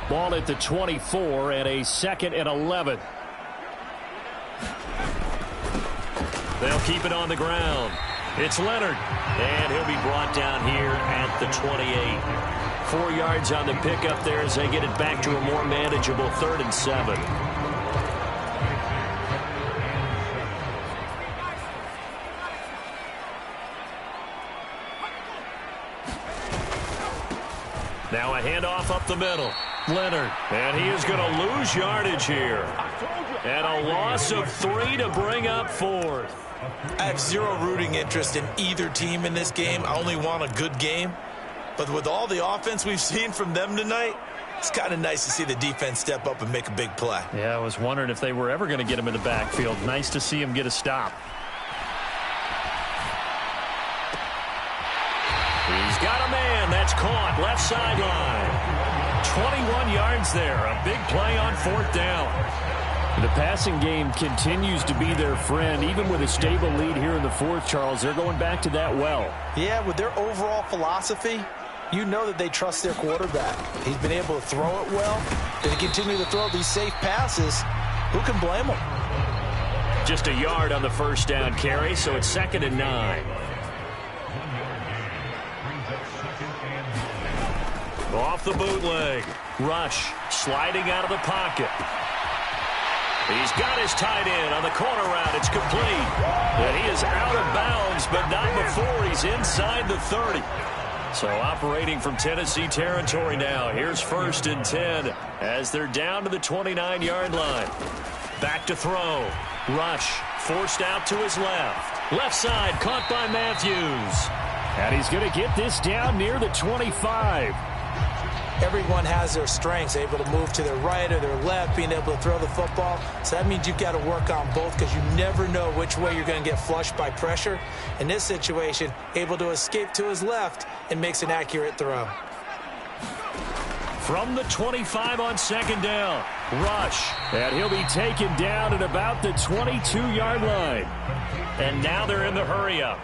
[SPEAKER 6] Ball at the 24 and a 2nd and 11. They'll keep it on the ground. It's Leonard, and he'll be brought down here at the 28. 4 yards on the pickup there as they get it back to a more manageable 3rd and 7. Now a handoff up the middle. Leonard, and he is going to lose yardage here. And a loss of 3 to bring up 4th.
[SPEAKER 4] I have zero rooting interest in either team in this game. I only want a good game. But with all the offense we've seen from them tonight, it's kind of nice to see the defense step up and make a big play.
[SPEAKER 6] Yeah, I was wondering if they were ever going to get him in the backfield. Nice to see him get a stop. He's got a man. That's caught. Left sideline. 21 yards there. A big play on 4th down. The passing game continues to be their friend. Even with a stable lead here in the 4th, Charles, they're going back to that well.
[SPEAKER 5] Yeah, with their overall philosophy, you know that they trust their quarterback. He's been able to throw it well. They continue to throw these safe passes. Who can blame them?
[SPEAKER 6] Just a yard on the 1st down carry, so it's 2nd and 9. Off the bootleg. Rush sliding out of the pocket. He's got his tight end on the corner route. It's complete. And he is out of bounds, but not before he's inside the 30. So operating from Tennessee territory now. Here's 1st and 10 as they're down to the 29-yard line. Back to throw. Rush forced out to his left. Left side caught by Matthews. And he's going to get this down near the 25.
[SPEAKER 5] Everyone has their strengths, able to move to their right or their left, being able to throw the football. So that means you've got to work on both because you never know which way you're going to get flushed by pressure. In this situation, able to escape to his left and makes an accurate throw.
[SPEAKER 6] From the 25 on 2nd down, Rush. And he'll be taken down at about the 22-yard line. And now they're in the hurry-up.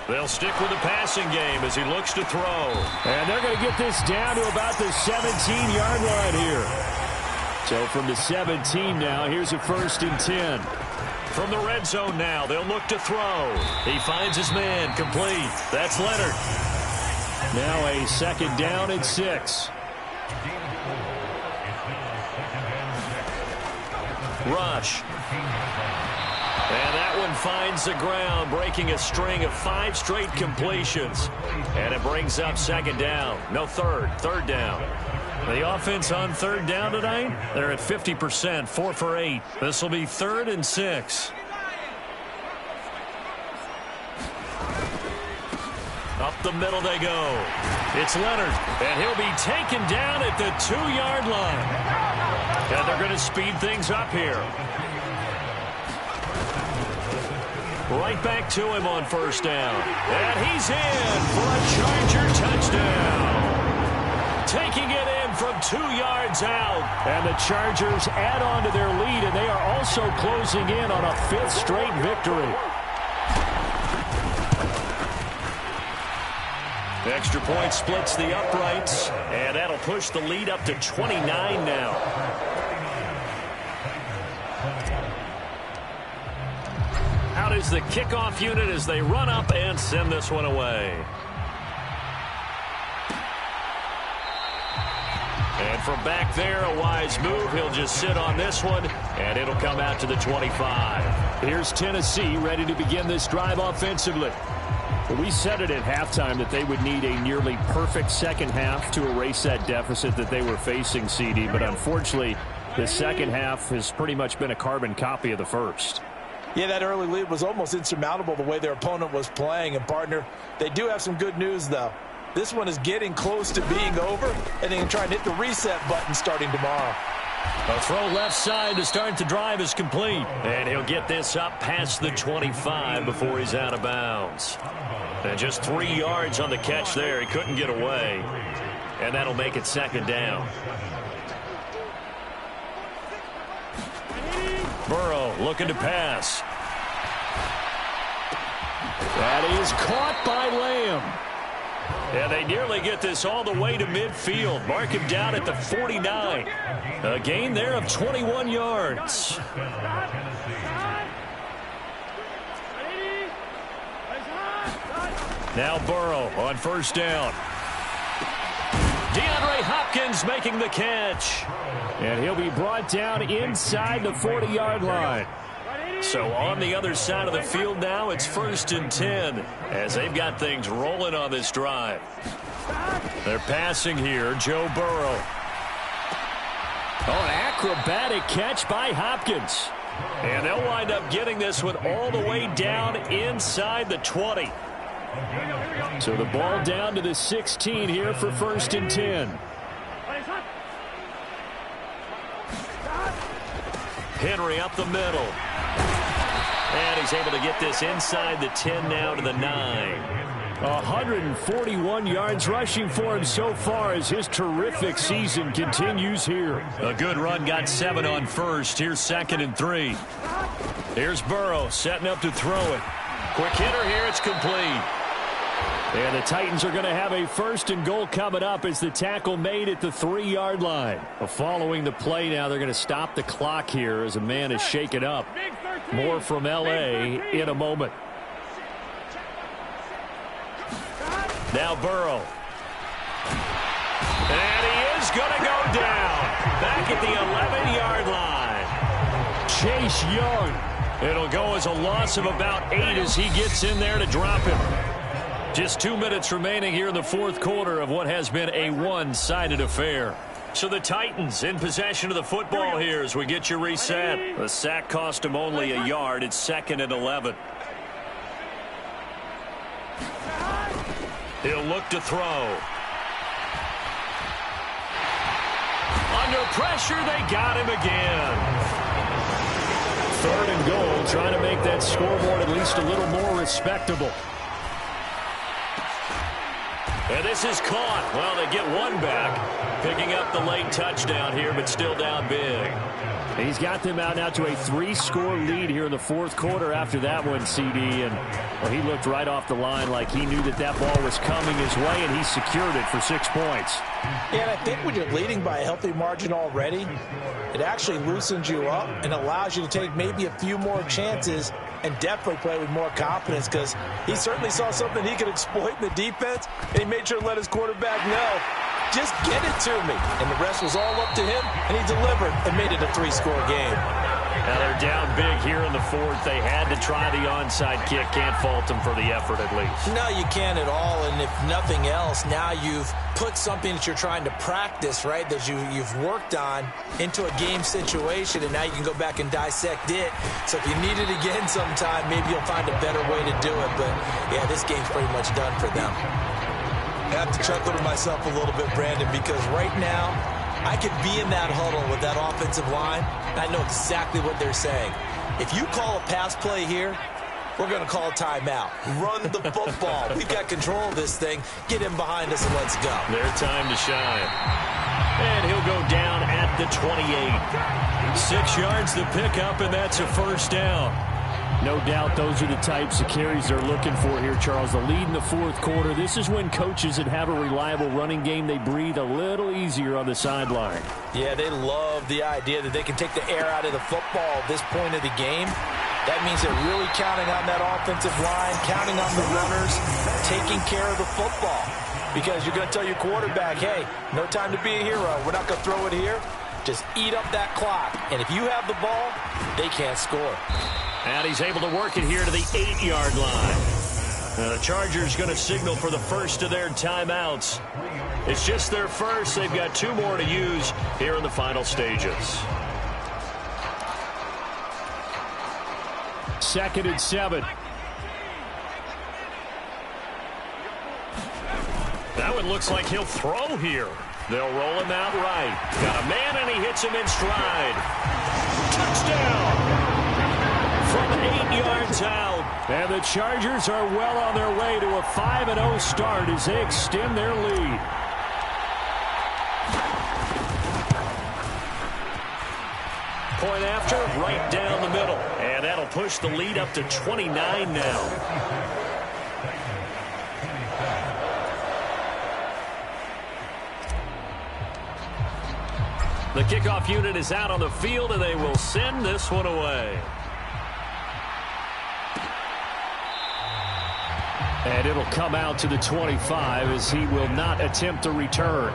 [SPEAKER 6] They'll stick with the passing game as he looks to throw. And they're going to get this down to about the 17-yard line here. So from the 17 now, here's a 1st and 10. From the red zone now, they'll look to throw. He finds his man, complete. That's Leonard. Now a 2nd down and 6. Rush. And that one finds the ground, breaking a string of 5 straight completions. And it brings up 2nd down. No, 3rd down. The offense on 3rd down tonight, they're at 50%, 4 for 8. This will be 3rd and 6. Up the middle they go. It's Leonard, and he'll be taken down at the 2-yard line. And they're going to speed things up here. Right back to him on 1st down. And he's in for a Charger touchdown. Taking it in from 2 yards out. And the Chargers add on to their lead, and they are also closing in on a 5th straight victory. Extra point splits the uprights, and that'll push the lead up to 29 now. Out is the kickoff unit as they run up and send this one away.
[SPEAKER 3] And from back there, a wise move. He'll just sit on this one, and it'll come out to the 25.
[SPEAKER 6] Here's Tennessee ready to begin this drive offensively. We said it at halftime that they would need a nearly perfect second half to erase that deficit that they were facing, CD. But unfortunately, the second half has pretty much been a carbon copy of the first.
[SPEAKER 5] Yeah, that early lead was almost insurmountable the way their opponent was playing. And, partner, they do have some good news, though. This one is getting close to being over, and they can try and hit the reset button starting tomorrow.
[SPEAKER 3] A throw left side to start the drive is complete. And he'll get this up past the 25 before he's out of bounds. And just 3 yards on the catch there. He couldn't get away. And that'll make it second down. Burrow looking to pass.
[SPEAKER 6] That is caught by Lamb.
[SPEAKER 3] And they nearly get this all the way to midfield. Mark him down at the 49. A gain there of 21 yards. Now Burrow on first down. DeAndre Hopkins making the catch.
[SPEAKER 6] And he'll be brought down inside the 40-yard line.
[SPEAKER 3] So on the other side of the field now, it's 1st and 10 as they've got things rolling on this drive. They're passing here, Joe Burrow.
[SPEAKER 6] Oh, an acrobatic catch by Hopkins.
[SPEAKER 3] And they'll wind up getting this one all the way down inside the 20.
[SPEAKER 6] So the ball down to the 16 here for 1st and 10.
[SPEAKER 3] Henry up the middle. And he's able to get this inside the 10 now to the 9.
[SPEAKER 6] 141 yards rushing for him so far as his terrific season continues here.
[SPEAKER 3] A good run, got 7 on first. Here's 2nd and 3. Here's Burrow setting up to throw it. Quick hitter here, it's complete.
[SPEAKER 6] And the Titans are going to have a 1st and goal coming up as the tackle made at the 3-yard line. Following the play now, they're going to stop the clock here as a man is shaken up. More from L.A. in a moment.
[SPEAKER 3] Now Burrow. And he is going to go down. Back at the 11-yard line.
[SPEAKER 6] Chase Young.
[SPEAKER 3] It'll go as a loss of about 8 as he gets in there to drop him. Just 2 minutes remaining here in the fourth quarter of what has been a one-sided affair. So the Titans in possession of the football here as we get you reset. The sack cost him only a yard. It's 2nd and 11. He'll look to throw. Under pressure, they got him again.
[SPEAKER 6] 3rd and goal, trying to make that scoreboard at least a little more respectable.
[SPEAKER 3] And this is caught. Well, they get one back, picking up the late touchdown here, but still down big.
[SPEAKER 6] He's got them out now to a 3-score lead here in the fourth quarter after that one, CD. And well, he looked right off the line like he knew that that ball was coming his way, and he secured it for 6 points.
[SPEAKER 5] Yeah, and I think when you're leading by a healthy margin already, it actually loosens you up and allows you to take maybe a few more chances and definitely play with more confidence, because he certainly saw something he could exploit in the defense, and he made sure to let his quarterback know, just get it to me. And the rest was all up to him, and he delivered and made it a 3-score game.
[SPEAKER 3] Now they're down big here in the fourth. They had to try the onside kick. Can't fault them for the effort at least.
[SPEAKER 5] No, you can't at all. And if nothing else, now you've put something that you're trying to practice, right, that you've worked on into a game situation, and now you can go back and dissect it. So if you need it again sometime, maybe you'll find a better way to do it. But, yeah, this game's pretty much done for them. I have to chuckle to myself a little bit, Brandon, because right now I could be in that huddle with that offensive line, and I know exactly what they're saying. If you call a pass play here, we're going to call a timeout. Run the football. We've got control of this thing. Get him behind us and let's go.
[SPEAKER 3] Their time to shine. And he'll go down at the 28. 6 yards to pick up, and that's a first down.
[SPEAKER 6] No doubt those are the types of carries they're looking for here, Charles. The lead in the fourth quarter. This is when coaches that have a reliable running game, they breathe a little easier on the sideline.
[SPEAKER 5] Yeah, they love the idea that they can take the air out of the football at this point of the game. That means they're really counting on that offensive line, counting on the runners, taking care of the football. because you're going to tell your quarterback, hey, no time to be a hero. We're not going to throw it here. Just eat up that clock. And if you have the ball, they can't score.
[SPEAKER 3] And he's able to work it here to the 8-yard line. The Chargers going to signal for the first of their timeouts. It's just their first. They've got 2 more to use here in the final stages.
[SPEAKER 6] 2nd and 7.
[SPEAKER 3] That one looks like he'll throw here. They'll roll him out right. Got a man, and he hits him in stride. Touchdown! From 8 yards out.
[SPEAKER 6] And the Chargers are well on their way to a 5-0 start as they extend their lead.
[SPEAKER 3] Point after, right down the middle. And that'll push the lead up to 29 now. The kickoff unit is out on the field, and they will send this one away.
[SPEAKER 6] And it'll come out to the 25 as he will not attempt to return.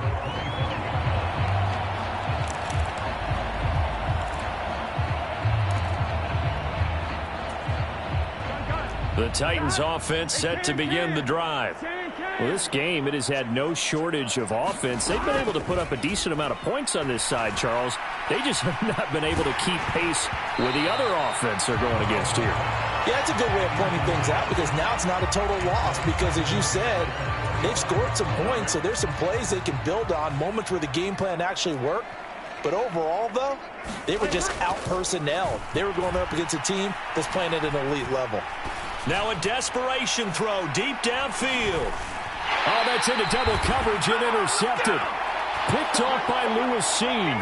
[SPEAKER 3] The Titans offense set to begin the drive.
[SPEAKER 6] Well, this game, it has had no shortage of offense. They've been able to put up a decent amount of points on this side, Charles. They just have not been able to keep pace with the other offense they're going against here.
[SPEAKER 5] Yeah, that's a good way of pointing things out because now it's not a total loss because, as you said, they've scored some points, so there's some plays they can build on, moments where the game plan actually worked. But overall, though, they were just out-personnelled. They were going up against a team that's playing at an elite level.
[SPEAKER 3] Now a desperation throw deep downfield.
[SPEAKER 6] Oh, that's into double coverage and intercepted. Picked off by Lewis Seen.